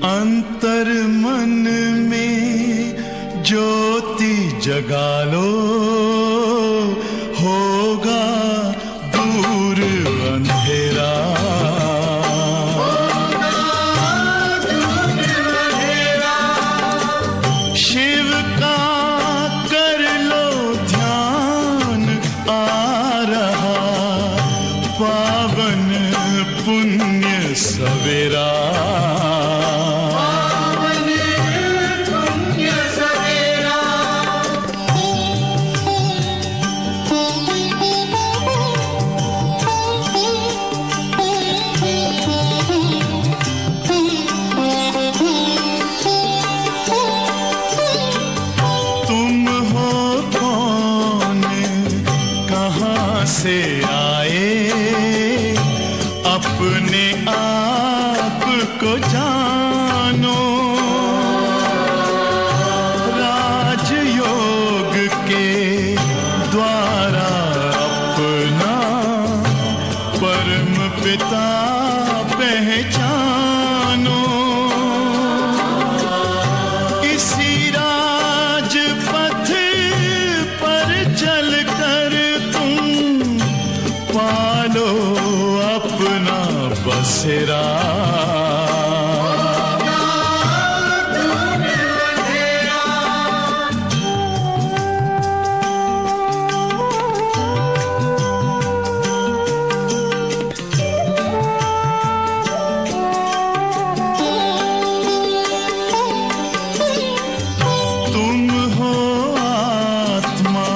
अंतर मन में ज्योति जगा लो, होगा दूर अंधेरा। शिव का कर लो ध्यान, आ रहा पावन पुण्य सवेरा। से आए अपने आप को जानो, राजयोग के द्वारा अपना परम पिता पहचानो। इसी राजपथ पर चलकर पालो अपना बसेरा। तुम हो आत्मा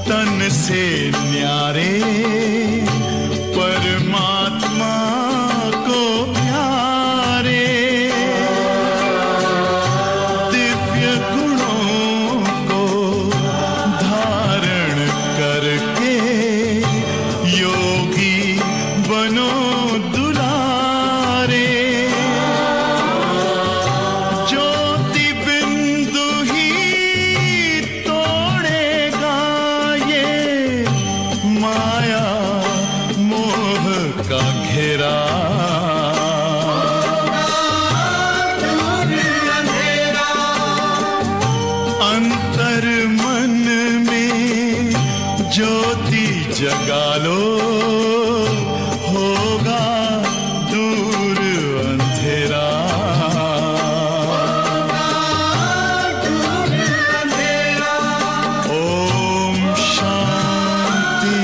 तन से न्यारे, परमात्मा को प्यारे। दिव्य गुणों को धारण करके योगी बनो दुलारे। ज्योति बिंदु ही तोड़ेगा ये माया का घेरा। अंतर मन में ज्योति जगा लो, होगा दूर अंधेरा। ओम शांति,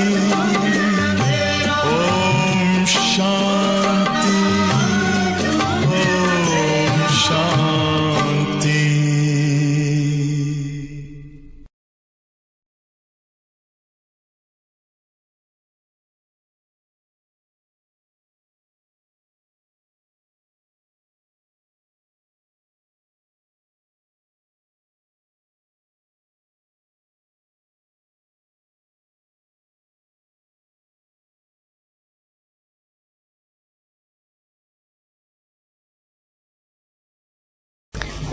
ओम शांति, ओम शांति।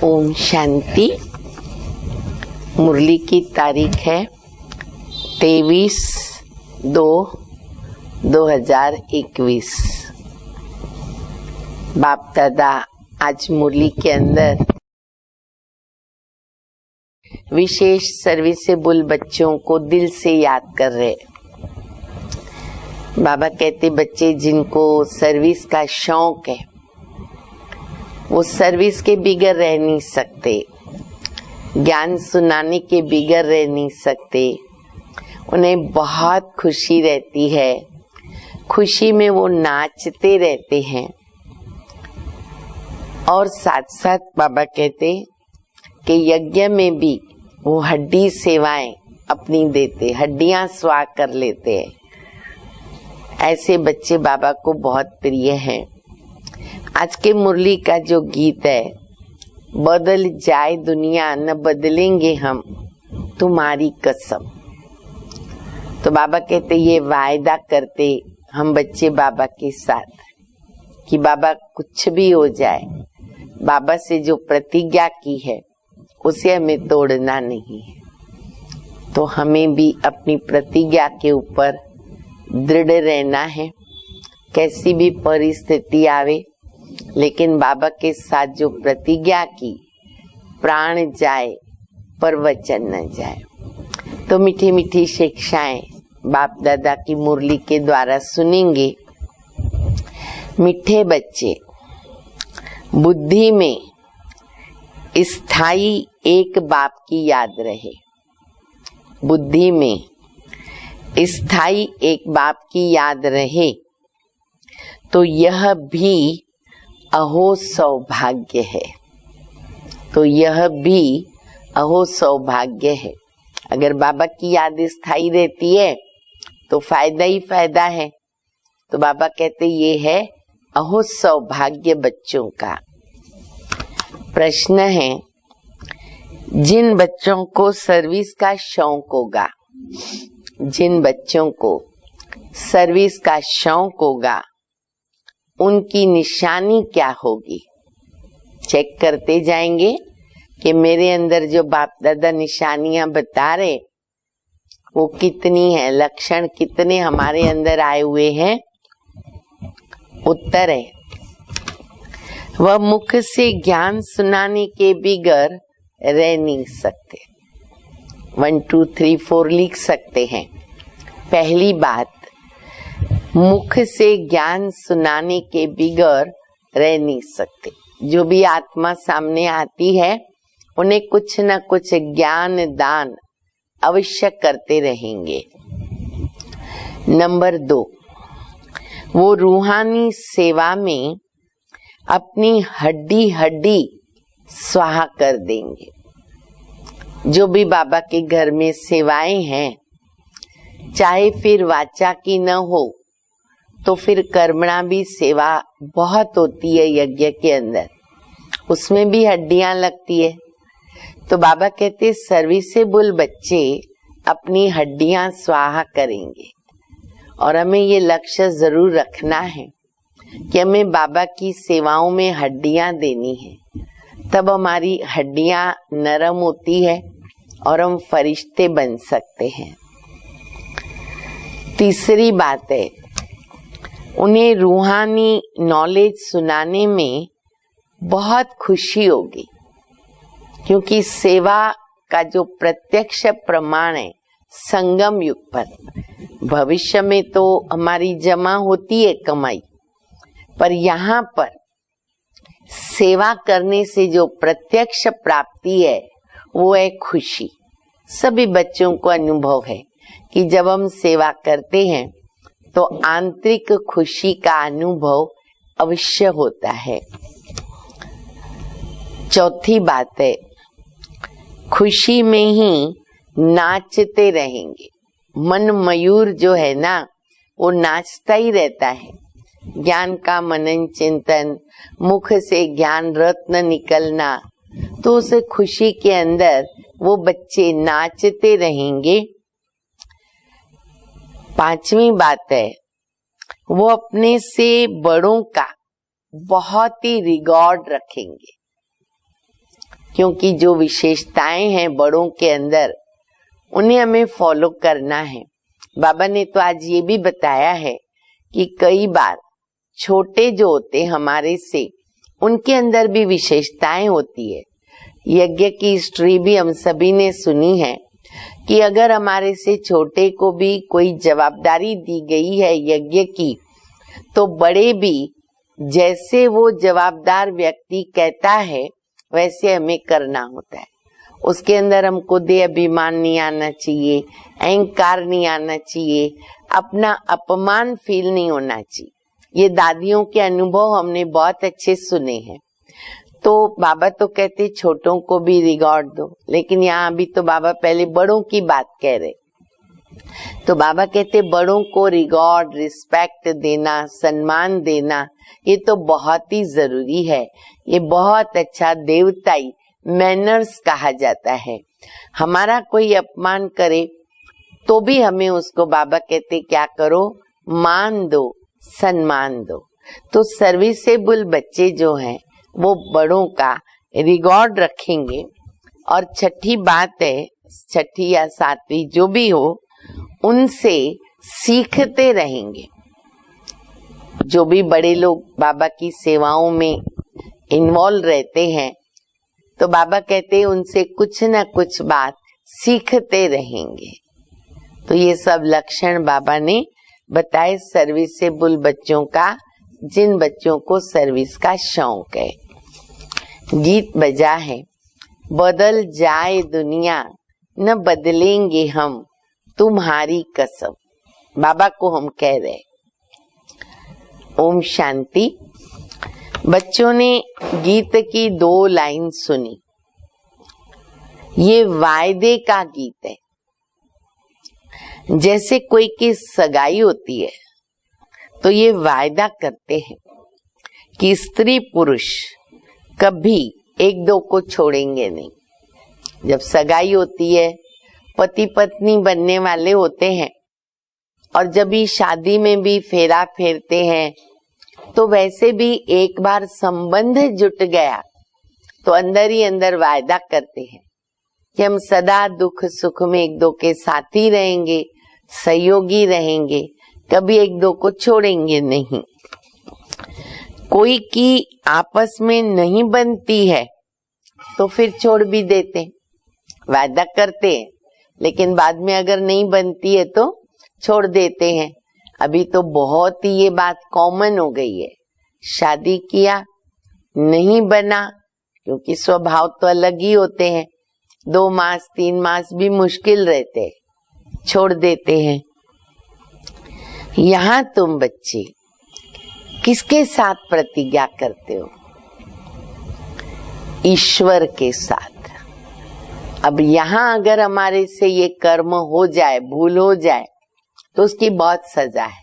ओम शांति। मुरली की तारीख है 23/2/2021। बाप दादा आज मुरली के अंदर विशेष सर्विसेबल बच्चों को दिल से याद कर रहे। बाबा कहते बच्चे जिनको सर्विस का शौक है वो सर्विस के बिगर रह नहीं सकते, ज्ञान सुनाने के बिगर रह नहीं सकते। उन्हें बहुत खुशी रहती है, खुशी में वो नाचते रहते हैं। और साथ साथ बाबा कहते कि यज्ञ में भी वो हड्डी सेवाएं अपनी देते, हड्डियां स्वाह कर लेते हैं। ऐसे बच्चे बाबा को बहुत प्रिय हैं। आज के मुरली का जो गीत है, बदल जाए दुनिया न बदलेंगे हम तुम्हारी कसम। तो बाबा कहते ये वायदा करते हम बच्चे बाबा के साथ कि बाबा कुछ भी हो जाए, बाबा से जो प्रतिज्ञा की है उसे हमें तोड़ना नहीं है। तो हमें भी अपनी प्रतिज्ञा के ऊपर दृढ़ रहना है। कैसी भी परिस्थिति आवे लेकिन बाबा के साथ जो प्रतिज्ञा की, प्राण जाए पर वचन न जाए। तो मीठी मीठी शिक्षाएं बाप दादा की मुरली के द्वारा सुनेंगे। मीठे बच्चे, बुद्धि में स्थायी एक बाप की याद रहे। बुद्धि में स्थायी एक बाप की याद रहे तो यह भी अहो सौभाग्य है। तो यह भी अहो सौभाग्य है। अगर बाबा की याद स्थायी रहती है तो फायदा ही फायदा है। तो बाबा कहते ये है अहो सौभाग्य बच्चों का। प्रश्न है, जिन बच्चों को सर्विस का शौक होगा, जिन बच्चों को सर्विस का शौक होगा, उनकी निशानी क्या होगी? चेक करते जाएंगे कि मेरे अंदर जो बाप दादा निशानियां बता रहे वो कितनी है, लक्षण कितने हमारे अंदर आए हुए हैं। उत्तर है, वह मुख से ज्ञान सुनाने के बगैर रह नहीं सकते। 1 2 3 4 लिख सकते हैं। पहली बात, मुख से ज्ञान सुनाने के बगैर रह नहीं सकते। जो भी आत्मा सामने आती है उन्हें कुछ न कुछ ज्ञान दान अवश्य करते रहेंगे। नंबर 2, वो रूहानी सेवा में अपनी हड्डी हड्डी स्वाहा कर देंगे। जो भी बाबा के घर में सेवाएं हैं, चाहे फिर वाचा की न हो तो फिर कर्मणा भी सेवा बहुत होती है यज्ञ के अंदर, उसमें भी हड्डियां लगती है। तो बाबा कहते सर्विसेबल बच्चे अपनी हड्डियां स्वाहा करेंगे। और हमें ये लक्ष्य जरूर रखना है कि हमें बाबा की सेवाओं में हड्डियां देनी है, तब हमारी हड्डियां नरम होती है और हम फरिश्ते बन सकते हैं। तीसरी बात है, उन्हें रूहानी नॉलेज सुनाने में बहुत खुशी होगी, क्योंकि सेवा का जो प्रत्यक्ष प्रमाण है संगम युग पर, भविष्य में तो हमारी जमा होती है कमाई, पर यहाँ पर सेवा करने से जो प्रत्यक्ष प्राप्ति है वो है खुशी। सभी बच्चों को अनुभव है कि जब हम सेवा करते हैं तो आंतरिक खुशी का अनुभव अवश्य होता है। चौथी बात है, खुशी में ही नाचते रहेंगे। मन मयूर जो है ना, वो नाचता ही रहता है। ज्ञान का मनन चिंतन, मुख से ज्ञान रत्न निकलना, तो उस खुशी के अंदर वो बच्चे नाचते रहेंगे। पांचवी बात है, वो अपने से बड़ों का बहुत ही रिकॉर्ड रखेंगे, क्योंकि जो विशेषताएं हैं बड़ों के अंदर उन्हें हमें फॉलो करना है। बाबा ने तो आज ये भी बताया है कि कई बार छोटे जो होते हमारे से, उनके अंदर भी विशेषताएं होती है। यज्ञ की हिस्ट्री भी हम सभी ने सुनी है कि अगर हमारे से छोटे को भी कोई जवाबदारी दी गई है यज्ञ की, तो बड़े भी जैसे वो जवाबदार व्यक्ति कहता है वैसे हमें करना होता है। उसके अंदर हमको दे अभिमान नहीं आना चाहिए, अहंकार नहीं आना चाहिए, अपना अपमान फील नहीं होना चाहिए। ये दादियों के अनुभव हमने बहुत अच्छे सुने हैं। तो बाबा तो कहते छोटों को भी रिकॉर्ड दो, लेकिन यहाँ भी तो बाबा पहले बड़ों की बात कह रहे। तो बाबा कहते बड़ों को रिकॉर्ड, रिस्पेक्ट देना, सम्मान देना, ये तो बहुत ही जरूरी है। ये बहुत अच्छा देवताई मैनर्स कहा जाता है। हमारा कोई अपमान करे तो भी हमें उसको बाबा कहते क्या करो, मान दो, सम्मान दो। तो सर्विसेबल बच्चे जो हैं वो बड़ों का रिकॉर्ड रखेंगे। और छठी बात है, छठी या सातवीं जो भी हो, उनसे सीखते रहेंगे। जो भी बड़े लोग बाबा की सेवाओं में इन्वॉल्व रहते हैं, तो बाबा कहते हैं उनसे कुछ न कुछ बात सीखते रहेंगे। तो ये सब लक्षण बाबा ने बताए सर्विसेबल बच्चों का, जिन बच्चों को सर्विस का शौक है। गीत बजा है, बदल जाए दुनिया न बदलेंगे हम, तुम्हारी कसम। बाबा को हम कह रहे। ओम शांति। बच्चों ने गीत की 2 लाइन सुनी। ये वायदे का गीत है। जैसे कोई की सगाई होती है तो ये वायदा करते हैं कि स्त्री पुरुष कभी एक दो को छोड़ेंगे नहीं। जब सगाई होती है, पति पत्नी बनने वाले होते हैं, और जब भी शादी में भी फेरा फेरते हैं, तो वैसे भी एक बार संबंध जुट गया तो अंदर ही अंदर वायदा करते हैं कि हम सदा दुख सुख में एक दो के साथ ही रहेंगे, सहयोगी रहेंगे, कभी एक दो को छोड़ेंगे नहीं। कोई की आपस में नहीं बनती है तो फिर छोड़ भी देते, वादा करते हैं, लेकिन बाद में अगर नहीं बनती है तो छोड़ देते हैं। अभी तो बहुत ही ये बात कॉमन हो गई है। शादी किया, नहीं बना, क्योंकि स्वभाव तो अलग ही होते हैं, 2 मास 3 मास भी मुश्किल रहते, छोड़ देते हैं। यहाँ तुम बच्चे किसके साथ प्रतिज्ञा करते हो? ईश्वर के साथ। अब यहाँ अगर हमारे से ये कर्म हो जाए, भूल हो जाए, तो उसकी बहुत सजा है,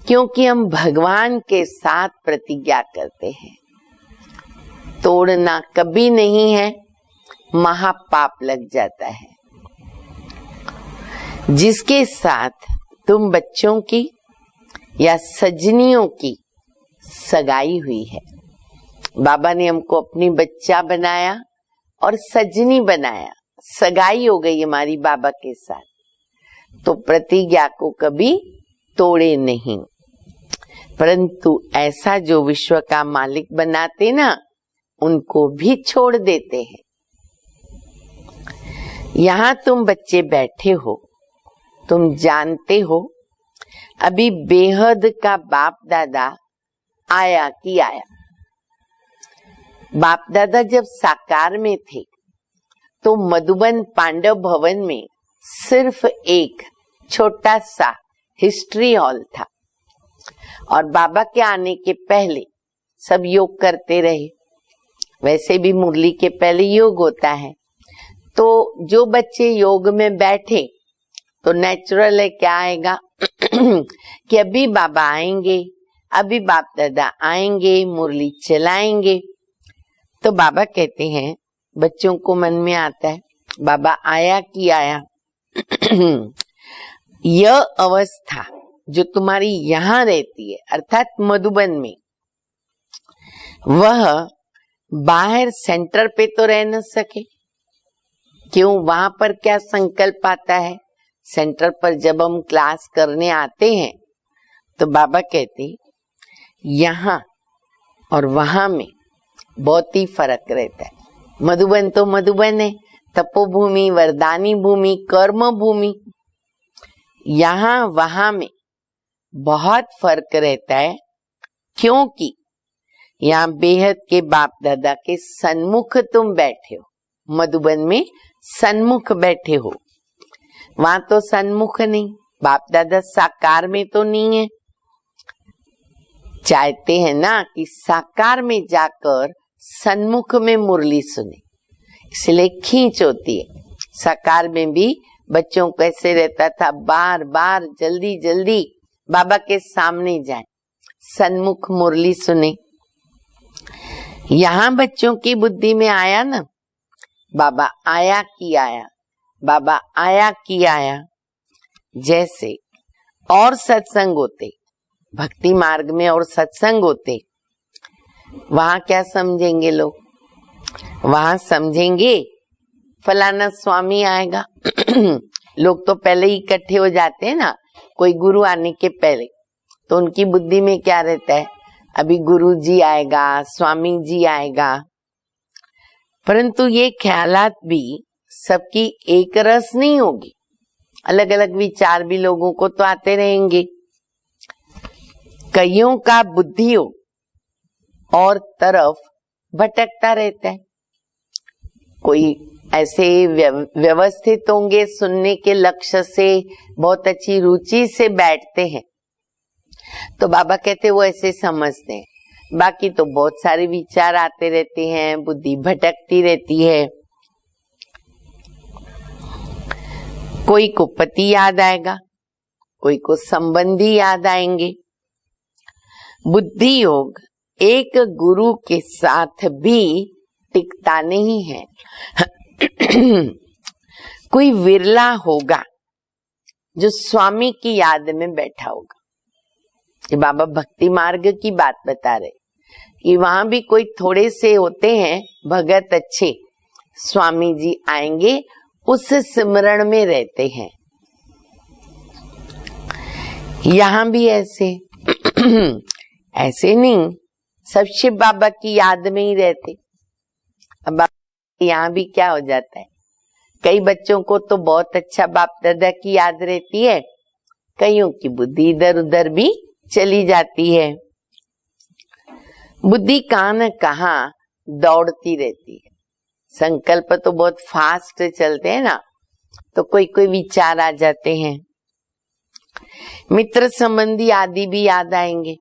क्योंकि हम भगवान के साथ प्रतिज्ञा करते हैं। तोड़ना कभी नहीं है, महापाप लग जाता है। जिसके साथ तुम बच्चों की या सजनियों की सगाई हुई है, बाबा ने हमको अपनी बच्चा बनाया और सजनी बनाया, सगाई हो गई हमारी बाबा के साथ, तो प्रतिज्ञा को कभी तोड़े नहीं। परंतु ऐसा जो विश्व का मालिक बनाते ना, उनको भी छोड़ देते हैं। यहाँ तुम बच्चे बैठे हो, तुम जानते हो अभी बेहद का बाप दादा आया कि आया। बाप दादा जब साकार में थे तो मधुबन पांडव भवन में सिर्फ एक छोटा सा हिस्ट्री हॉल था, और बाबा के आने के पहले सब योग करते रहे। वैसे भी मुरली के पहले योग होता है, तो जो बच्चे योग में बैठे तो नेचुरल है क्या आएगा कि अभी बाबा आएंगे, अभी बाप दादा आएंगे, मुरली चलाएंगे। तो बाबा कहते हैं, बच्चों को मन में आता है बाबा आया कि आया। यह अवस्था जो तुम्हारी यहाँ रहती है, अर्थात मधुबन में, वह बाहर सेंटर पे तो रह न सके। क्यों? वहां पर क्या संकल्प आता है? सेंटर पर जब हम क्लास करने आते हैं तो बाबा कहते यहाँ और वहां में बहुत ही फर्क रहता है। मधुबन तो मधुबन है, तपोभूमि, वरदानी भूमि, कर्म भूमि। यहाँ वहां में बहुत फर्क रहता है, क्योंकि यहाँ बेहद के बाप दादा के सन्मुख तुम बैठे हो। मधुबन में सन्मुख बैठे हो, वहां तो सन्मुख नहीं, बाप दादा साकार में तो नहीं है। चाहते हैं ना कि साकार में जाकर सन्मुख में मुरली सुने, इसलिए खींच होती है। साकार में भी बच्चों को ऐसे रहता था, बार बार जल्दी जल्दी बाबा के सामने जाए, सन्मुख मुरली सुने। यहाँ बच्चों की बुद्धि में आया ना, बाबा आया कि आया, बाबा आया कि आया। जैसे और सत्संग होते, भक्ति मार्ग में और सत्संग होते, वहां क्या समझेंगे लोग? वहां समझेंगे फलाना स्वामी आएगा। लोग तो पहले ही इकट्ठे हो जाते हैं ना, कोई गुरु आने के पहले, तो उनकी बुद्धि में क्या रहता है, अभी गुरु जी आएगा, स्वामी जी आएगा। परंतु ये ख्यालात भी सबकी एक रस नहीं होगी, अलग अलग विचार भी लोगों को तो आते रहेंगे। कईयों का बुद्धि हो और तरफ भटकता रहता है। कोई ऐसे व्यवस्थित होंगे, सुनने के लक्ष्य से बहुत अच्छी रुचि से बैठते हैं, तो बाबा कहते वो ऐसे समझते हैं। बाकी तो बहुत सारे विचार आते रहते हैं, बुद्धि भटकती रहती है। कोई को पति याद आएगा, कोई को संबंधी याद आएंगे। बुद्धि योग एक गुरु के साथ भी टिकता नहीं है। कोई विरला होगा जो स्वामी की याद में बैठा होगा। ये बाबा भक्ति मार्ग की बात बता रहे कि वहां भी कोई थोड़े से होते हैं भगत अच्छे, स्वामी जी आएंगे उस सिमरण में रहते हैं। यहाँ भी ऐसे ऐसे नहीं, सब शिव बाबा की याद में ही रहते। अब यहाँ भी क्या हो जाता है, कई बच्चों को तो बहुत अच्छा बाप दादा की याद रहती है, कईयों की बुद्धि इधर उधर भी चली जाती है। बुद्धि कहाँ न कहाँ दौड़ती रहती है। संकल्प तो बहुत फास्ट चलते हैं ना, तो कोई कोई विचार आ जाते हैं। मित्र संबंधी आदि भी याद आएंगे।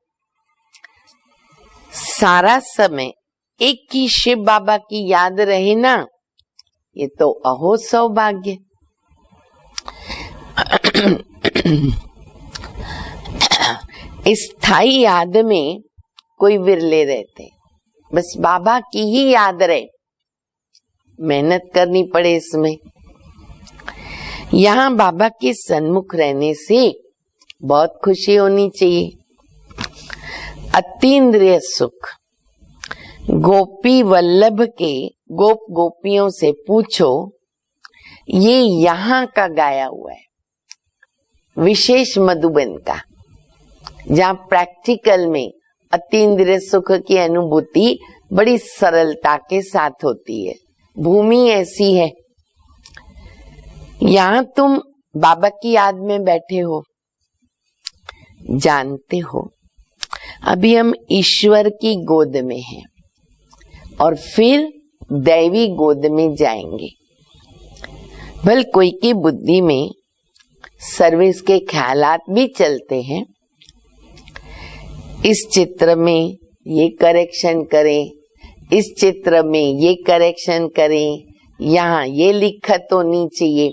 सारा समय एक ही शिव बाबा की याद रहे ना, ये तो अहो सौभाग्य। स्थायी याद में कोई विरले रहते, बस बाबा की ही याद रहे, मेहनत करनी पड़े इसमें। यहाँ बाबा के सन्मुख रहने से बहुत खुशी होनी चाहिए। अतीन्द्रिय सुख। गोपी वल्लभ के गोप गोपियों से पूछो, ये यहाँ का गाया हुआ है, विशेष मधुबन का, जहाँ प्रैक्टिकल में अतीन्द्रिय सुख की अनुभूति बड़ी सरलता के साथ होती है। भूमि ऐसी है। यहाँ तुम बाबा की याद में बैठे हो, जानते हो अभी हम ईश्वर की गोद में हैं और फिर दैवी गोद में जाएंगे। भल कोई की बुद्धि में सर्विस के ख्यालात भी चलते हैं, इस चित्र में ये करेक्शन करें, इस चित्र में ये करेक्शन करें, यहाँ ये लिखत होनी चाहिए।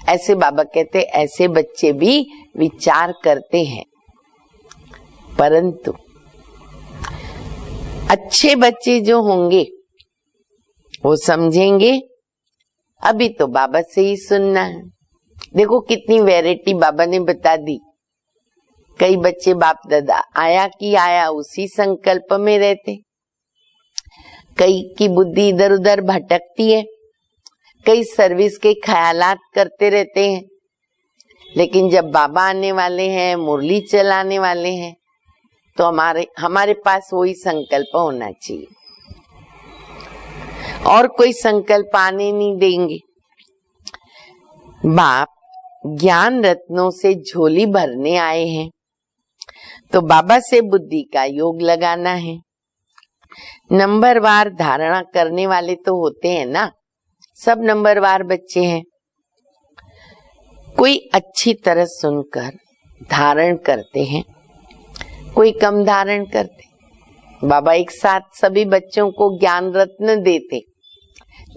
ऐसे बाबा कहते ऐसे बच्चे भी विचार करते हैं, परंतु अच्छे बच्चे जो होंगे वो समझेंगे अभी तो बाबा से ही सुनना है। देखो कितनी वैरायटी बाबा ने बता दी। कई बच्चे बाप दादा आया कि आया उसी संकल्प में रहते, कई की बुद्धि इधर उधर भटकती है, कई सर्विस के ख्यालात करते रहते हैं। लेकिन जब बाबा आने वाले हैं, मुरली चलाने वाले हैं, तो हमारे पास वही संकल्प होना चाहिए, और कोई संकल्प आने नहीं देंगे। बाप ज्ञान रत्नों से झोली भरने आए हैं, तो बाबा से बुद्धि का योग लगाना है। नंबरवार धारणा करने वाले तो होते हैं ना, सब नंबरवार बच्चे हैं। कोई अच्छी तरह सुनकर धारण करते हैं, कोई कम धारण करते। बाबा एक साथ सभी बच्चों को ज्ञान रत्न देते,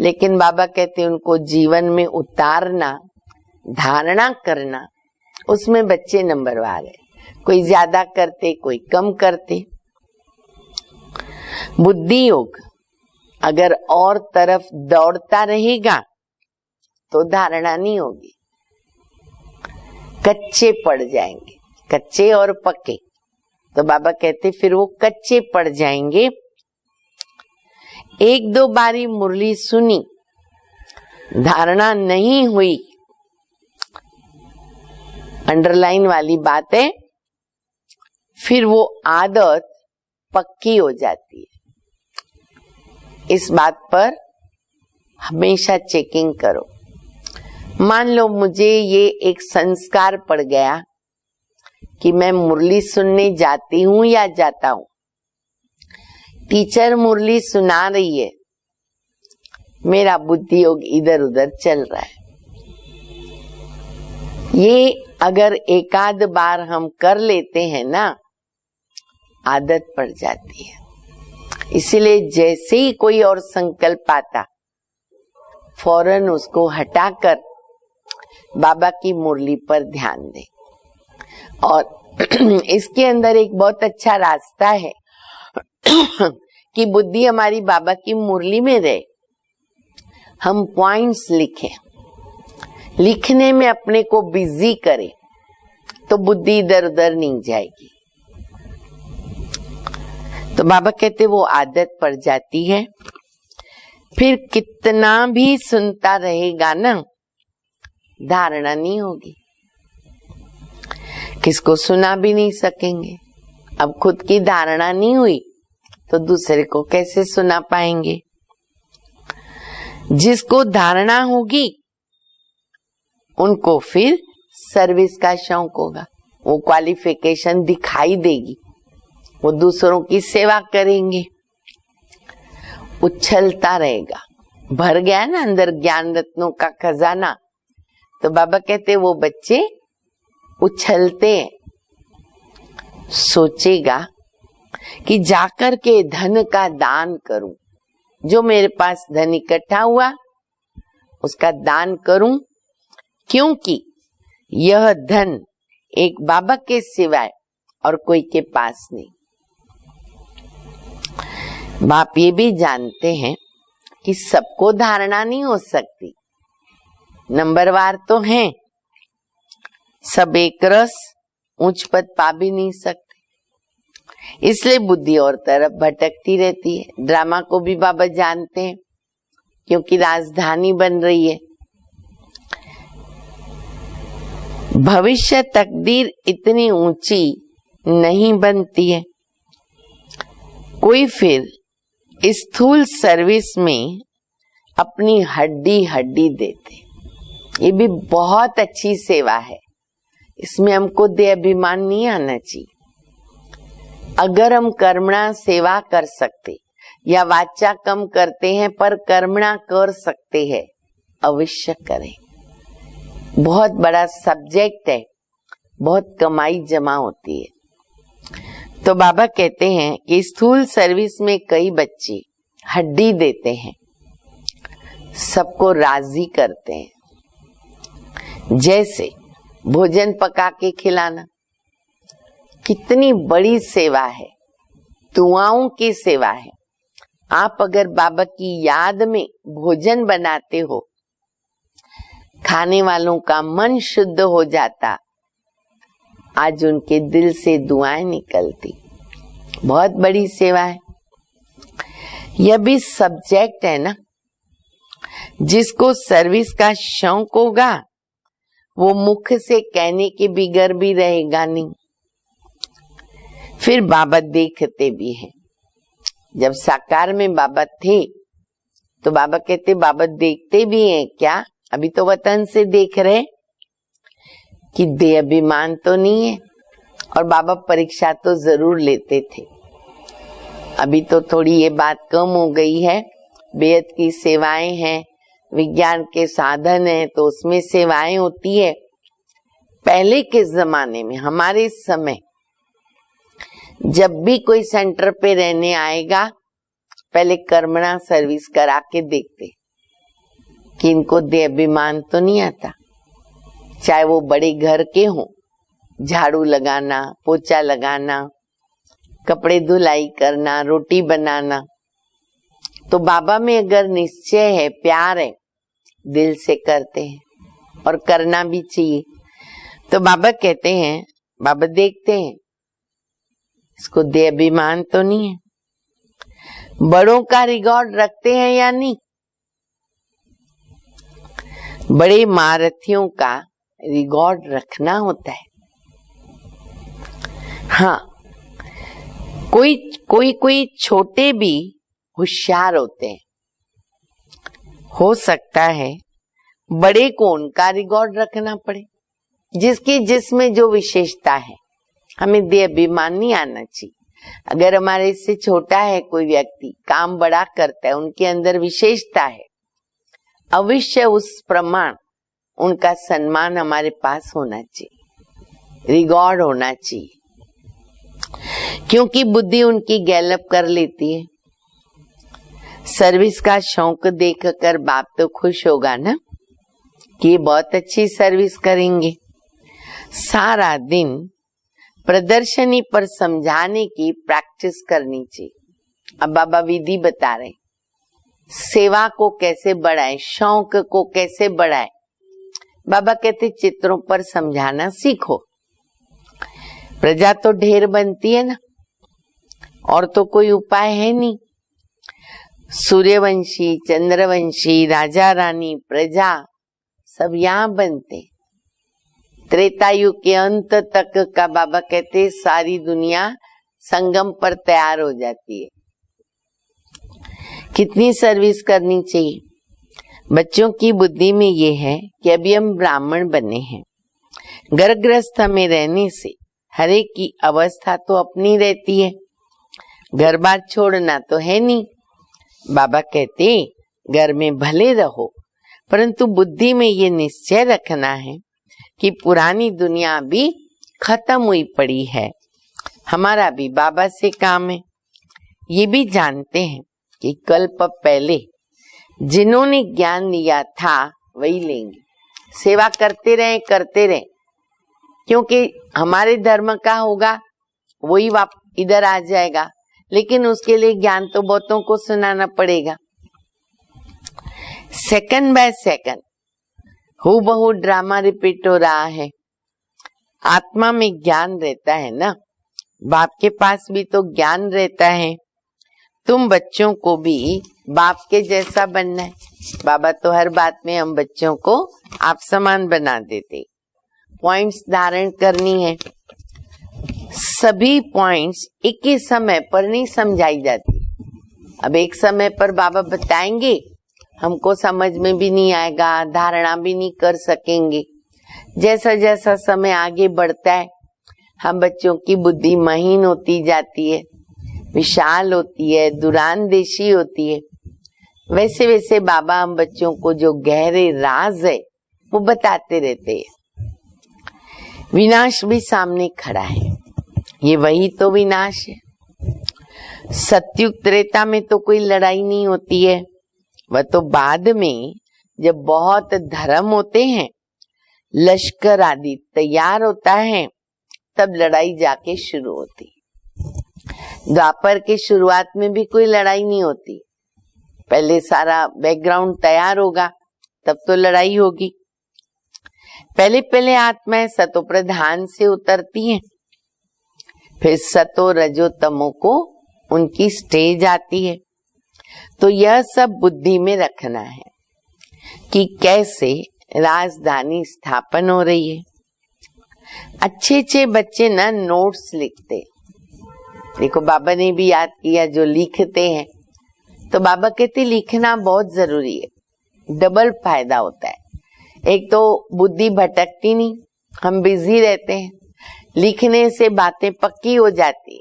लेकिन बाबा कहते उनको जीवन में उतारना, धारणा करना, उसमें बच्चे नंबरवार है। कोई ज्यादा करते, कोई कम करते। बुद्धि योग अगर और तरफ दौड़ता रहेगा तो धारणा नहीं होगी, कच्चे पड़ जाएंगे, कच्चे और पक्के। तो बाबा कहते फिर वो कच्चे पड़ जाएंगे। एक दो बारी मुरली सुनी, धारणा नहीं हुई, अंडरलाइन वाली बात है, फिर वो आदत पक्की हो जाती है। इस बात पर हमेशा चेकिंग करो। मान लो मुझे ये एक संस्कार पड़ गया कि मैं मुरली सुनने जाती हूँ या जाता हूँ, टीचर मुरली सुना रही है, मेरा बुद्धि योग इधर उधर चल रहा है। ये अगर एकाध बार हम कर लेते हैं ना, आदत पड़ जाती है। इसलिए जैसे ही कोई और संकल्प आता, फौरन उसको हटाकर बाबा की मुरली पर ध्यान दें। और इसके अंदर एक बहुत अच्छा रास्ता है कि बुद्धि हमारी बाबा की मुरली में रहे। हम पॉइंट्स लिखें, लिखने में अपने को बिजी करें तो बुद्धि इधर उधर नहीं जाएगी। तो बाबा कहते वो आदत पड़ जाती है। फिर कितना भी सुनता रहेगा ना, धारणा नहीं होगी, किसको सुना भी नहीं सकेंगे। अब खुद की धारणा नहीं हुई तो दूसरे को कैसे सुना पाएंगे। जिसको धारणा होगी उनको फिर सर्विस का शौक होगा, वो क्वालिफिकेशन दिखाई देगी, वो दूसरों की सेवा करेंगे, उछलता रहेगा। भर गया ना अंदर ज्ञान रत्नों का खजाना। तो बाबा कहते वो बच्चे उछलते हैं। सोचेगा कि जाकर के धन का दान करूं, जो मेरे पास धन इकट्ठा हुआ उसका दान करूं, क्योंकि यह धन एक बाबा के सिवाय और कोई के पास नहीं। बाप ये भी जानते हैं कि सबको धारणा नहीं हो सकती, नंबरवार तो हैं, सब एक रस उच्च पद पा भी नहीं सकते। इसलिए बुद्धि और तरफ भटकती रहती है। ड्रामा को भी बाबा जानते हैं क्योंकि राजधानी बन रही है। भविष्य तकदीर इतनी ऊंची नहीं बनती है। कोई फिर स्थूल सर्विस में अपनी हड्डी हड्डी देते, ये भी बहुत अच्छी सेवा है। इसमें हमको देह अभिमान नहीं आना चाहिए। अगर हम कर्मणा सेवा कर सकते या वाचा कम करते हैं पर कर्मणा कर सकते हैं, अवश्य करें। बहुत बड़ा सब्जेक्ट है, बहुत कमाई जमा होती है। तो बाबा कहते हैं कि स्थूल सर्विस में कई बच्चे हड्डी देते हैं, सबको राजी करते हैं। जैसे भोजन पका के खिलाना, कितनी बड़ी सेवा है, दुआओं की सेवा है। आप अगर बाबा की याद में भोजन बनाते हो, खाने वालों का मन शुद्ध हो जाता, आज उनके दिल से दुआएं निकलती। बहुत बड़ी सेवा है। यह भी सब्जेक्ट है ना। जिसको सर्विस का शौक होगा वो मुख से कहने के बिगर भी रहेगा नहीं। फिर बाबा देखते भी हैं। जब साकार में बाबा थे तो बाबा कहते बाबा देखते भी हैं क्या? अभी तो वतन से देख रहे कि देह अभिमान तो नहीं है। और बाबा परीक्षा तो जरूर लेते थे। अभी तो थोड़ी ये बात कम हो गई है। बेहद की सेवाएं हैं, विज्ञान के साधन है तो उसमें सेवाएं होती है। पहले के जमाने में, हमारे समय, जब भी कोई सेंटर पे रहने आएगा पहले कर्मणा सर्विस करा के देखते कि इनको देह अभिमान तो नहीं आता। चाहे वो बड़े घर के हों, झाड़ू लगाना, पोछा लगाना, कपड़े धुलाई करना, रोटी बनाना। तो बाबा में अगर निश्चय है, प्यार है, दिल से करते हैं और करना भी चाहिए। तो बाबा कहते हैं, बाबा देखते हैं इसको देह अभिमान तो नहीं है। बड़ों का रिकॉर्ड रखते हैं या नहीं? बड़े महारथियों का रिकॉर्ड रखना होता है। हाँ, कोई छोटे भी होशियार होते हैं। हो सकता है बड़े को उनका रिकॉर्ड रखना पड़े, जिसमें जो विशेषता है। हमें दे अभिमान नहीं आना चाहिए। अगर हमारे से छोटा है कोई व्यक्ति, काम बड़ा करता है, उनके अंदर विशेषता है, अवश्य उस प्रमाण उनका सम्मान हमारे पास होना चाहिए, रिकॉर्ड होना चाहिए, क्योंकि बुद्धि उनकी गैलप कर लेती है। सर्विस का शौक देखकर बाप तो खुश होगा ना कि बहुत अच्छी सर्विस करेंगे। सारा दिन प्रदर्शनी पर समझाने की प्रैक्टिस करनी चाहिए। अब बाबा विधि बता रहे, सेवा को कैसे बढ़ाएं, शौक को कैसे बढ़ाएं। बाबा कहते चित्रों पर समझाना सीखो। प्रजा तो ढेर बनती है ना, और तो कोई उपाय है नहीं। सूर्यवंशी, चंद्रवंशी, राजा रानी, प्रजा सब यहाँ बनते। त्रेता युग के अंत तक का बाबा कहते सारी दुनिया संगम पर तैयार हो जाती है। कितनी सर्विस करनी चाहिए। बच्चों की बुद्धि में ये है कि अभी हम ब्राह्मण बने हैं, गर्भगृहस्थ में रहने से हर एक की अवस्था तो अपनी रहती है, घर बार छोड़ना तो है नहीं। बाबा कहते घर में भले रहो, परंतु बुद्धि में ये निश्चय रखना है कि पुरानी दुनिया भी खत्म हुई पड़ी है, हमारा भी बाबा से काम है। ये भी जानते हैं कि कल्प पहले जिन्होंने ज्ञान लिया था वही लेंगे। सेवा करते रहे, क्योंकि हमारे धर्म का होगा वही इधर आ जाएगा, लेकिन उसके लिए ज्ञान तो बहुतों को सुनाना पड़ेगा। सेकंड बाय सेकंड हूबहू ड्रामा रिपीट हो रहा है। आत्मा में ज्ञान रहता है ना, बाप के पास भी तो ज्ञान रहता है। तुम बच्चों को भी बाप के जैसा बनना है। बाबा तो हर बात में हम बच्चों को आप समान बना देते। पॉइंट्स धारण करनी है। सभी पॉइंट्स एक ही समय पर नहीं समझाई जाती। अब एक समय पर बाबा बताएंगे, हमको समझ में भी नहीं आएगा, धारणा भी नहीं कर सकेंगे। जैसा जैसा समय आगे बढ़ता है, हम बच्चों की बुद्धि महीन होती जाती है, विशाल होती है, दूरांदेशी होती है। वैसे वैसे बाबा हम बच्चों को जो गहरे राज है वो बताते रहते हैं। विनाश भी सामने खड़ा है, ये वही तो विनाश है। सत्युग त्रेता में तो कोई लड़ाई नहीं होती है, वह तो बाद में जब बहुत धर्म होते हैं, लश्कर आदि तैयार होता है, तब लड़ाई जाके शुरू होती। द्वापर के शुरुआत में भी कोई लड़ाई नहीं होती, पहले सारा बैकग्राउंड तैयार होगा तब तो लड़ाई होगी। पहले पहले आत्माएं सतो प्रधान से उतरती हैं, फिर सतो रजो तमो को उनकी स्टेज आती है। तो यह सब बुद्धि में रखना है कि कैसे राजधानी स्थापन हो रही है। अच्छे बच्चे ना नोट्स लिखते। देखो बाबा ने भी याद किया, जो लिखते हैं तो बाबा कहते लिखना बहुत जरूरी है, डबल फायदा होता है। एक तो बुद्धि भटकती नहीं, हम बिजी रहते हैं, लिखने से बातें पक्की हो जाती है,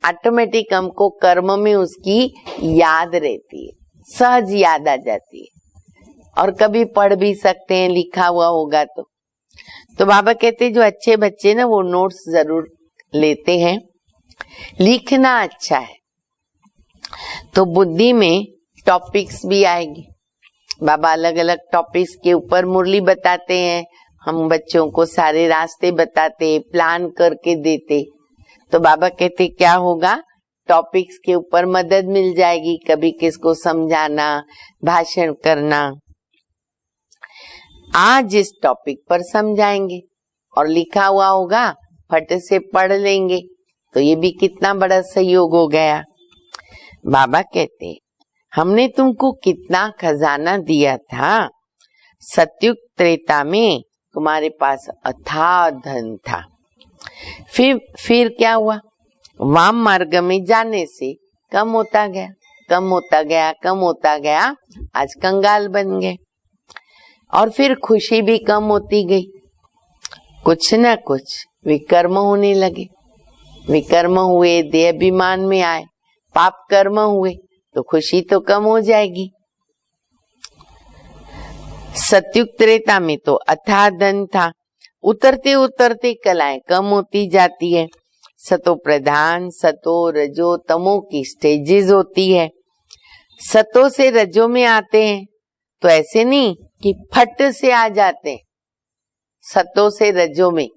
ऑटोमेटिक हमको कर्म में उसकी याद रहती है, सहज याद आ जाती है, और कभी पढ़ भी सकते हैं लिखा हुआ होगा तो बाबा कहते जो अच्छे बच्चे ना वो नोट्स जरूर लेते हैं। लिखना अच्छा है तो बुद्धि में टॉपिक्स भी आएंगे। बाबा अलग अलग टॉपिक्स के ऊपर मुरली बताते हैं, हम बच्चों को सारे रास्ते बताते, प्लान करके देते। तो बाबा कहते क्या होगा, टॉपिक्स के ऊपर मदद मिल जाएगी, कभी किसको समझाना, भाषण करना। आज इस टॉपिक पर समझाएंगे और लिखा हुआ होगा, फट से पढ़ लेंगे, तो ये भी कितना बड़ा सहयोग हो गया। बाबा कहते हमने तुमको कितना खजाना दिया था, सत्युग त्रेता में तुम्हारे पास अथाह धन था। फिर क्या हुआ, वाम मार्ग में जाने से कम होता गया, कम होता गया, कम होता गया, आज कंगाल बन गए। और फिर खुशी भी कम होती गई, कुछ न कुछ विकर्म होने लगे। विकर्म हुए, देह अभिमान में आए, पाप कर्म हुए, तो खुशी तो कम हो जाएगी। सतयुग त्रेता में तो अथाह धन था, उतरते उतरते कलाएं कम होती जाती है। सतो प्रधान, सतो रजो तमो की स्टेजेस होती है। सतो से रजो में आते हैं तो ऐसे नहीं कि फट से आ जाते, सतो से रजो में।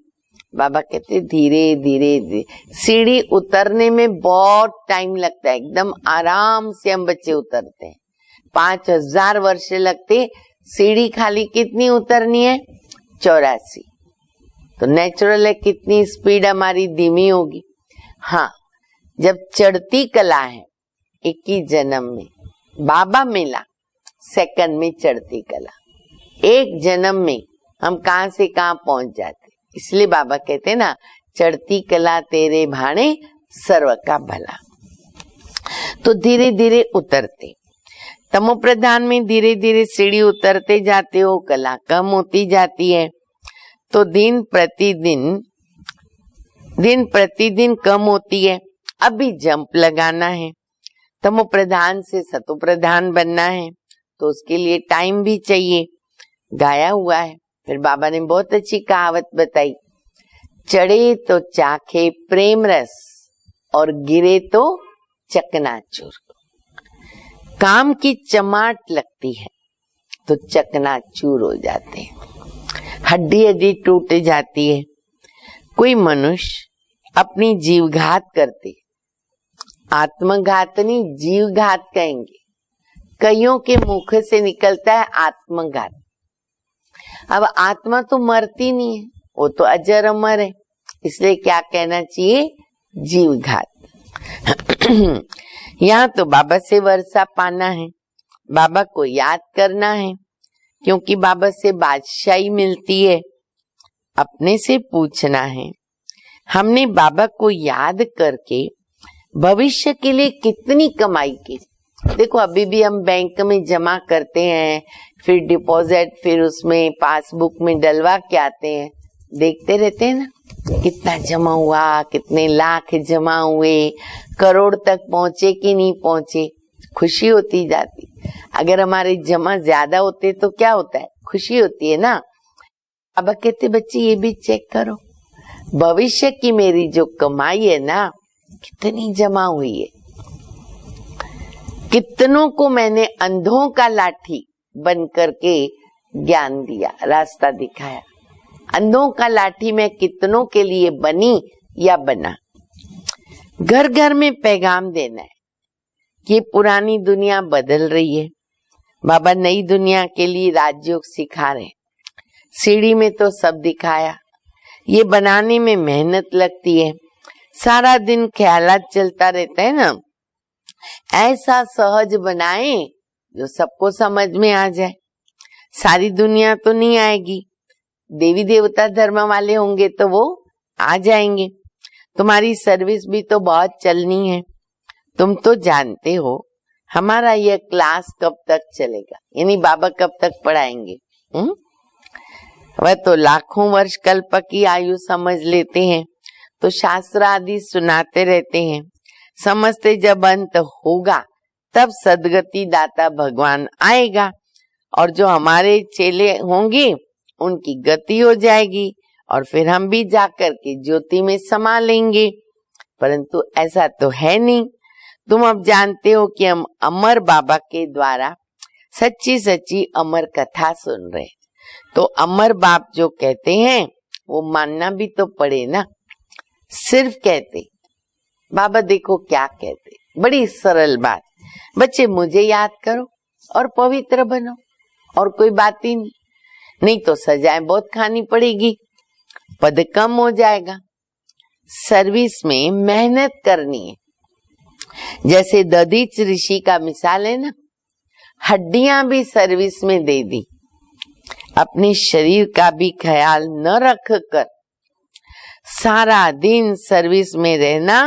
बाबा कहते धीरे धीरे सीढ़ी उतरने में बहुत टाइम लगता है, एकदम आराम से हम बच्चे उतरते हैं। 5000 वर्ष लगते, सीढ़ी खाली कितनी उतरनी है? 84। तो नेचुरल है कितनी स्पीड हमारी धीमी होगी। हाँ, जब चढ़ती कला है 21 जन्म में बाबा मिला, सेकंड में चढ़ती कला, एक जन्म में हम कहां से कहां पहुंच जाते। इसलिए बाबा कहते ना, चढ़ती कला तेरे भाणे सर्व का भला। तो धीरे धीरे उतरते, तमो प्रधान में धीरे धीरे सीढ़ी उतरते जाते हो, कला कम होती जाती है। तो दिन प्रतिदिन कम होती है। अभी जंप लगाना है, तमो प्रधान से सतो प्रधान बनना है, तो उसके लिए टाइम भी चाहिए। गाया हुआ है, फिर बाबा ने बहुत अच्छी कहावत बताई, चढ़े तो चाखे प्रेम रस और गिरे तो चकनाचूर। काम की चमाट लगती है तो चकनाचूर हो जाते हैं, हड्डी हड्डी टूट जाती है। कोई मनुष्य अपनी जीवघात करते, आत्मघात नहीं जीवघात कहेंगे, कईयों के मुख से निकलता है आत्मघात। अब आत्मा तो मरती नहीं है, वो तो अजर अमर है, इसलिए क्या कहना चाहिए? जीवघात। यहाँ तो बाबा से वर्षा पाना है, बाबा को याद करना है, क्योंकि बाबा से बादशाही मिलती है। अपने से पूछना है, हमने बाबा को याद करके भविष्य के लिए कितनी कमाई की। देखो अभी भी हम बैंक में जमा करते हैं, फिर डिपॉजिट, फिर उसमें पासबुक में डलवा के आते हैं, देखते रहते हैं ना कितना जमा हुआ, कितने लाख जमा हुए, करोड़ तक पहुंचे कि नहीं पहुंचे, खुशी होती जाती। अगर हमारे जमा ज्यादा होते तो क्या होता है? खुशी होती है ना। अब कहते बच्चे ये भी चेक करो, भविष्य की मेरी जो कमाई है ना, कितनी जमा हुई है। कितनों को मैंने अंधों का लाठी बन करके ज्ञान दिया, रास्ता दिखाया। अंधों का लाठी मैं कितनों के लिए बनी या बना। घर घर में पैगाम देना है, ये पुरानी दुनिया बदल रही है, बाबा नई दुनिया के लिए राजयोग सिखा रहे। सीढ़ी में तो सब दिखाया, ये बनाने में मेहनत लगती है, सारा दिन ख्यालात चलता रहता है ना। ऐसा सहज बनाए जो सबको समझ में आ जाए। सारी दुनिया तो नहीं आएगी, देवी देवता धर्म वाले होंगे तो वो आ जाएंगे। तुम्हारी सर्विस भी तो बहुत चलनी है, तुम तो जानते हो हमारा यह क्लास कब तक चलेगा, यानी बाबा कब तक पढ़ाएंगे। वह तो लाखों वर्ष कल्प की आयु समझ लेते हैं, तो शास्त्र आदि सुनाते रहते हैं। समझते जब अंत होगा तब सदगति दाता भगवान आएगा, और जो हमारे चेले होंगे उनकी गति हो जाएगी, और फिर हम भी जाकर के ज्योति में समा लेंगे। परंतु ऐसा तो है नहीं। तुम अब जानते हो कि हम अमर बाबा के द्वारा सच्ची सच्ची अमर कथा सुन रहे, तो अमर बाप जो कहते हैं वो मानना भी तो पड़े ना। सिर्फ कहते बाबा देखो क्या कहते, बड़ी सरल बात, बच्चे मुझे याद करो और पवित्र बनो, और कोई बात ही नहीं तो सजाएं बहुत खानी पड़ेगी, पद कम हो जाएगा। सर्विस में मेहनत करनी है। जैसे दधीच ऋषि का मिसाल है ना, हड्डियां भी सर्विस में दे दी, अपने शरीर का भी ख्याल न रख कर सारा दिन सर्विस में रहना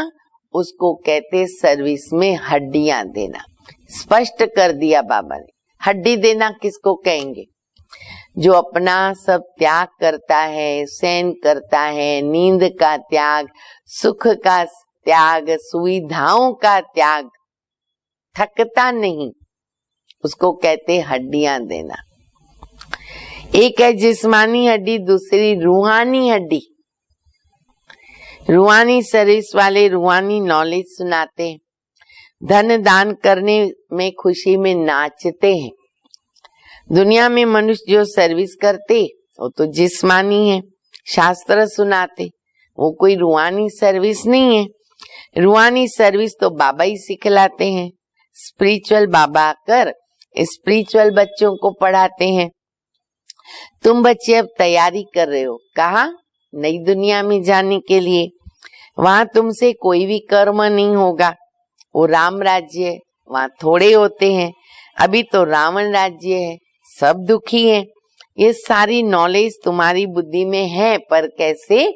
उसको कहते सर्विस में हड्डियां देना। स्पष्ट कर दिया बाबा ने। हड्डी देना किसको कहेंगे? जो अपना सब त्याग करता है, सहन करता है, नींद का त्याग, सुख का त्याग, सुविधाओं का त्याग, थकता नहीं, उसको कहते हड्डियां देना। एक है जिस्मानी हड्डी, दूसरी रूहानी हड्डी। रूहानी सर्विस वाले रूहानी नॉलेज सुनाते हैं, धन दान करने में खुशी में नाचते हैं। दुनिया में मनुष्य जो सर्विस करते वो तो जिस्मानी है, शास्त्र सुनाते, वो कोई रूहानी सर्विस नहीं है। रूहानी सर्विस तो बाबा ही सिखलाते हैं। स्पिरिचुअल बाबा आकर स्पिरिचुअल बच्चों को पढ़ाते हैं। तुम बच्चे अब तैयारी कर रहे हो, कहा? नई दुनिया में जाने के लिए। वहां तुमसे कोई भी कर्म नहीं होगा, वो राम राज्य है, वहां थोड़े होते हैं। अभी तो रावण राज्य है, सब दुखी हैं। ये सारी नॉलेज तुम्हारी बुद्धि में है, पर कैसे?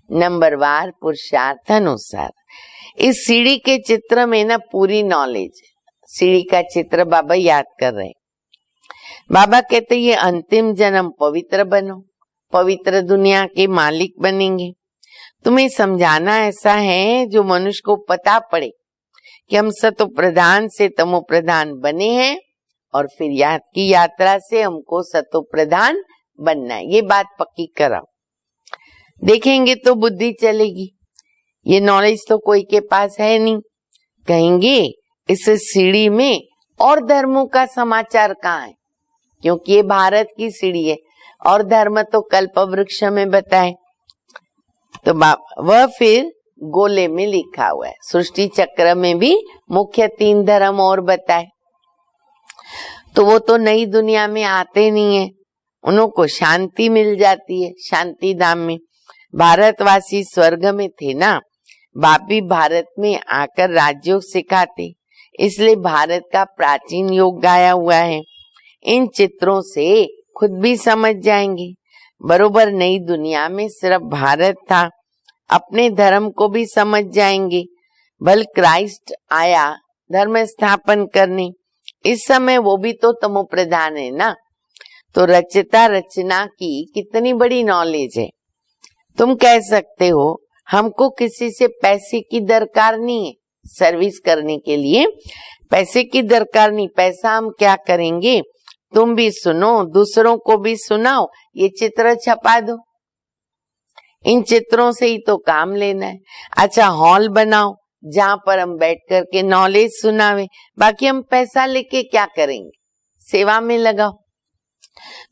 नंबरवार पुरुषार्थ अनुसार। इस सीढ़ी के चित्र में ना पूरी नॉलेज है। सीढ़ी का चित्र बाबा याद कर रहे हैं। बाबा कहते ये अंतिम जन्म पवित्र बनो, पवित्र दुनिया के मालिक बनेंगे। तुम्हें समझाना ऐसा है जो मनुष्य को पता पड़े कि हम सतो प्रधान से तमो प्रधान बने हैं और फिर याद की यात्रा से हमको सतो प्रधान बनना है। ये बात पक्की कराओ। देखेंगे तो बुद्धि चलेगी। ये नॉलेज तो कोई के पास है नहीं। कहेंगे इस सीढ़ी में और धर्मों का समाचार कहाँ है? क्योंकि ये भारत की सीढ़ी है और धर्म तो कल्प वृक्ष में बताए। तो वह फिर गोले में लिखा हुआ है। सृष्टि चक्र में भी मुख्य 3 धर्म और बताए। तो वो तो नई दुनिया में आते नहीं है, उनको शांति मिल जाती है शांति धाम में। भारतवासी स्वर्ग में थे ना, बाप भी भारत में आकर राजयोग सिखाते, इसलिए भारत का प्राचीन योग गाया हुआ है। इन चित्रों से खुद भी समझ जाएंगे। बरोबर नई दुनिया में सिर्फ भारत था, अपने धर्म को भी समझ जाएंगे। भल क्राइस्ट आया धर्म स्थापन करने, इस समय वो भी तो तमो प्रधान है ना। तो रचता रचना की कितनी बड़ी नॉलेज है। तुम कह सकते हो हमको किसी से पैसे की दरकार नहीं है, सर्विस करने के लिए पैसे की दरकार नहीं। पैसा हम क्या करेंगे? तुम भी सुनो, दूसरों को भी सुनाओ, ये चित्र छपा दो। इन चित्रों से ही तो काम लेना है। अच्छा हॉल बनाओ जहां पर हम बैठ करके नॉलेज सुनावे, बाकी हम पैसा लेके क्या करेंगे? सेवा में लगाओ,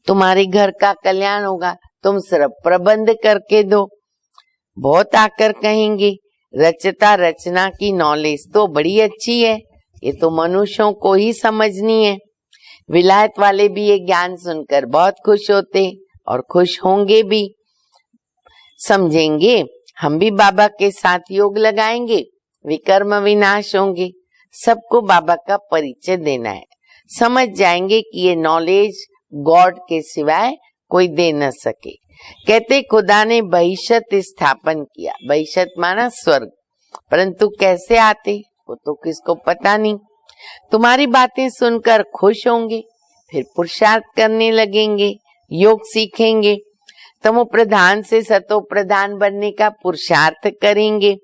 तुम्हारे घर का कल्याण होगा। तुम सिर्फ प्रबंध करके दो। बहुत आकर कहेंगे रचता रचना की नॉलेज तो बड़ी अच्छी है, ये तो मनुष्यों को ही समझनी है। विलायत वाले भी ये ज्ञान सुनकर बहुत खुश होते और खुश होंगे भी। समझेंगे हम भी बाबा के साथ योग लगाएंगे, विकर्म विनाश होंगे। सबको बाबा का परिचय देना है। समझ जाएंगे कि ये नॉलेज गॉड के सिवाय कोई दे न सके। कहते खुदा ने बहिष्त स्थापन किया। बहिष्त माना स्वर्ग, परंतु कैसे आते वो तो किसको पता नहीं। तुम्हारी बातें सुनकर खुश होंगे, फिर पुरुषार्थ करने लगेंगे, योग सीखेंगे, तमो प्रधान से सतो प्रधान बनने का पुरुषार्थ करेंगे।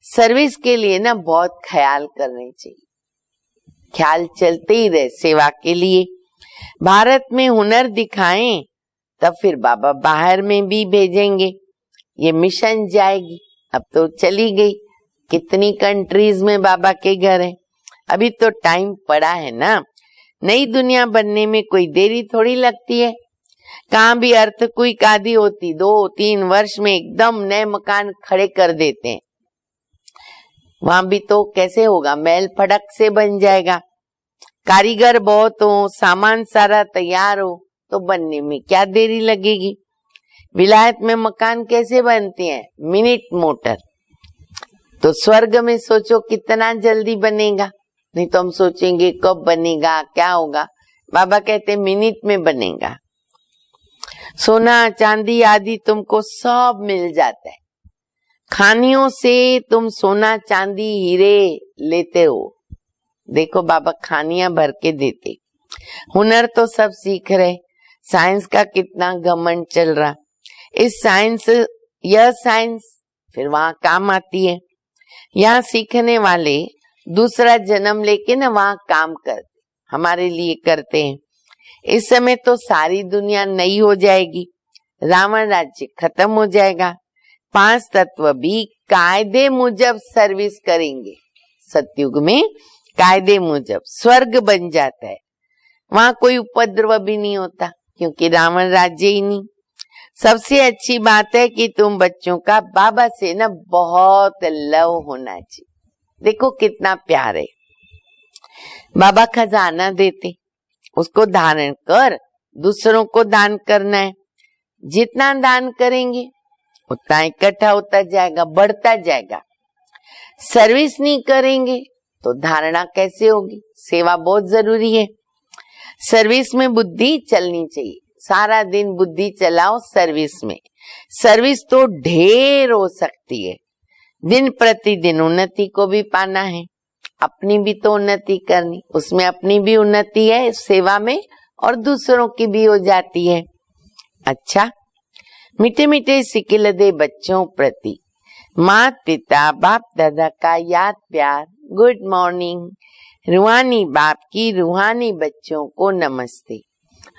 सर्विस के लिए ना बहुत ख्याल करने चाहिए, ख्याल चलते ही रहे सेवा के लिए। भारत में हुनर दिखाएं तब फिर बाबा बाहर में भी भेजेंगे। ये मिशन जाएगी, अब तो चली गई। कितनी कंट्रीज में बाबा के घर हैं। अभी तो टाइम पड़ा है ना। नई दुनिया बनने में कोई देरी थोड़ी लगती है। कहाँ भी अर्थक्वेक आदि होती 2-3 वर्ष में एकदम नए मकान खड़े कर देते हैं। वहां भी तो कैसे होगा? महल फटक से बन जाएगा। कारीगर बहुत हो, सामान सारा तैयार हो तो बनने में क्या देरी लगेगी। विलायत में मकान कैसे बनते हैं? Minute motor. तो स्वर्ग में सोचो कितना जल्दी बनेगा। नहीं तो हम सोचेंगे कब बनेगा, क्या होगा। बाबा कहते मिनट में बनेगा। सोना चांदी आदि तुमको सब मिल जाता है। खानियों से तुम सोना चांदी हीरे लेते हो। देखो बाबा खानियां भर के देते। हुनर तो सब सीख रहे, साइंस का कितना घमंड चल रहा। इस साइंस, यह साइंस फिर वहां काम आती है। यहाँ सीखने वाले दूसरा जन्म लेके ना वहां काम करते, हमारे लिए करते हैं। इस समय तो सारी दुनिया नई हो जाएगी, रावण राज्य खत्म हो जाएगा, 5 तत्व भी कायदे मुजब सर्विस करेंगे। सतयुग में कायदे मुजब स्वर्ग बन जाता है, वहां कोई उपद्रव भी नहीं होता क्योंकि रावण राज्य ही नहीं। सबसे अच्छी बात है कि तुम बच्चों का बाबा से ना बहुत लव होना चाहिए। देखो कितना प्यार है। बाबा खजाना देते, उसको धारण कर दूसरों को दान करना है। जितना दान करेंगे उतना इकट्ठा होता जाएगा, बढ़ता जाएगा। सर्विस नहीं करेंगे तो धारणा कैसे होगी? सेवा बहुत जरूरी है। सर्विस में बुद्धि चलनी चाहिए, सारा दिन बुद्धि चलाओ सर्विस में। सर्विस तो ढेर हो सकती है, दिन प्रतिदिन उन्नति को भी पाना है, अपनी भी तो उन्नति करनी, उसमें अपनी भी उन्नति है सेवा में और दूसरों की भी हो जाती है। अच्छा, मीठे मीठे सिकिल दे बच्चों प्रति माँ पिता बाप दादा का याद प्यार। Good morning. रूहानी बाप की रूहानी बच्चों को नमस्ते।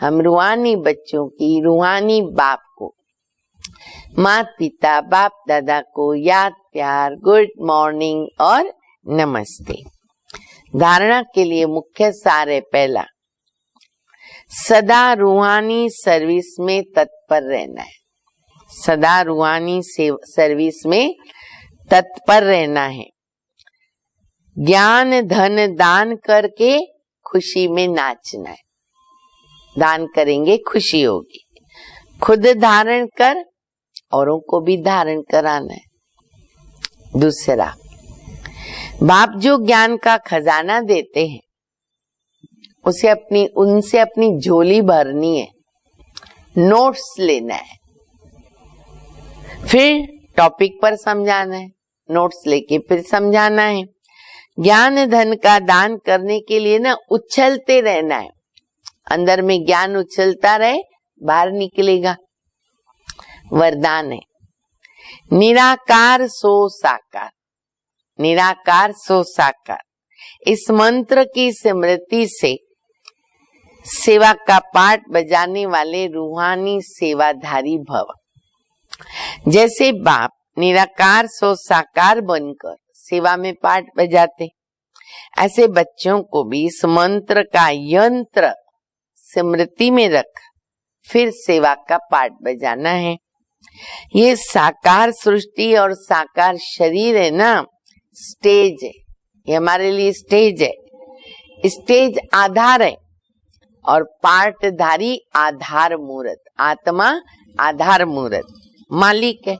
हम रूहानी बच्चों की रूहानी बाप को, माँ पिता बाप दादा को याद प्यार, गुड मॉर्निंग और नमस्ते। धारणा के लिए मुख्य सार है, पहला सदा रूहानी सर्विस में तत्पर रहना है। सदा रूहानी सर्विस में तत्पर रहना है। ज्ञान धन दान करके खुशी में नाचना है। दान करेंगे खुशी होगी। खुद धारण कर, औरों को भी धारण कराना है। दूसरा, बाप जो ज्ञान का खजाना देते हैं उनसे अपनी झोली भरनी है, नोट्स लेना है, फिर टॉपिक पर समझाना है, नोट्स लेके फिर समझाना है। ज्ञान धन का दान करने के लिए ना उछलते रहना है। अंदर में ज्ञान उछलता रहे, बाहर निकलेगा। वरदान है निराकार सो साकार, निराकार सो साकार। इस मंत्र की स्मृति से सेवा का पाठ बजाने वाले रूहानी सेवाधारी भव। जैसे बाप निराकार सो साकार बनकर सेवा में पाठ बजाते, ऐसे बच्चों को भी इस मंत्र का यंत्र स्मृति में रख फिर सेवा का पाठ बजाना है। ये साकार सृष्टि और साकार शरीर है ना, स्टेज है, ये हमारे लिए स्टेज है। स्टेज आधार है और पाठधारी आधार मूर्त, आत्मा आधार मूर्त, मालिक है।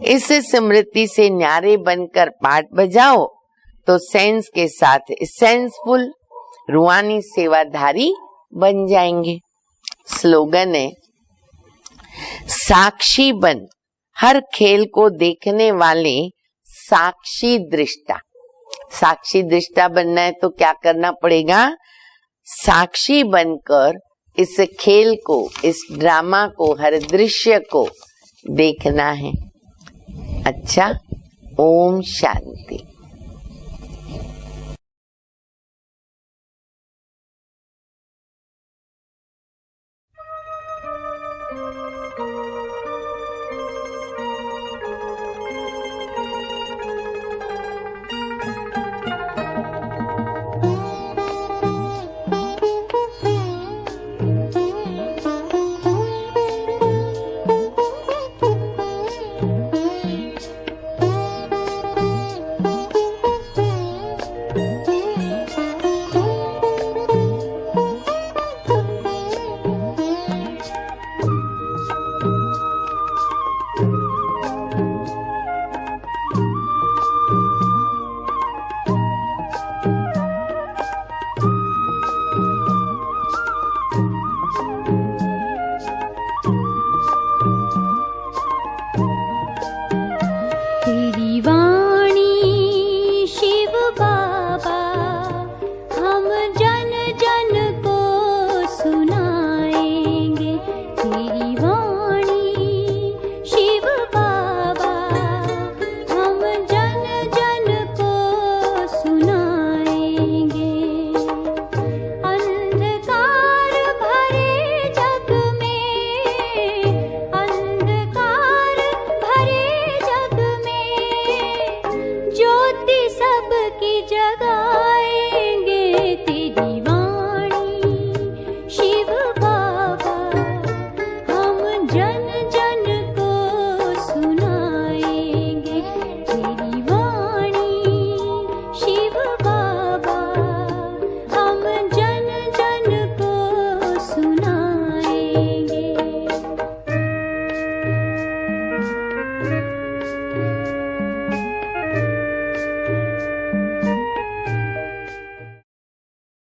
इस स्मृति से न्यारे बनकर पाठ बजाओ तो सेंस के साथ सेंसफुल रूहानी सेवाधारी बन जाएंगे। स्लोगन है साक्षी बन, हर खेल को देखने वाले साक्षी दृष्टा। साक्षी दृष्टा बनना है तो क्या करना पड़ेगा? साक्षी बनकर इस खेल को, इस ड्रामा को, हर दृश्य को देखना है। अच्छा, ओम शांति।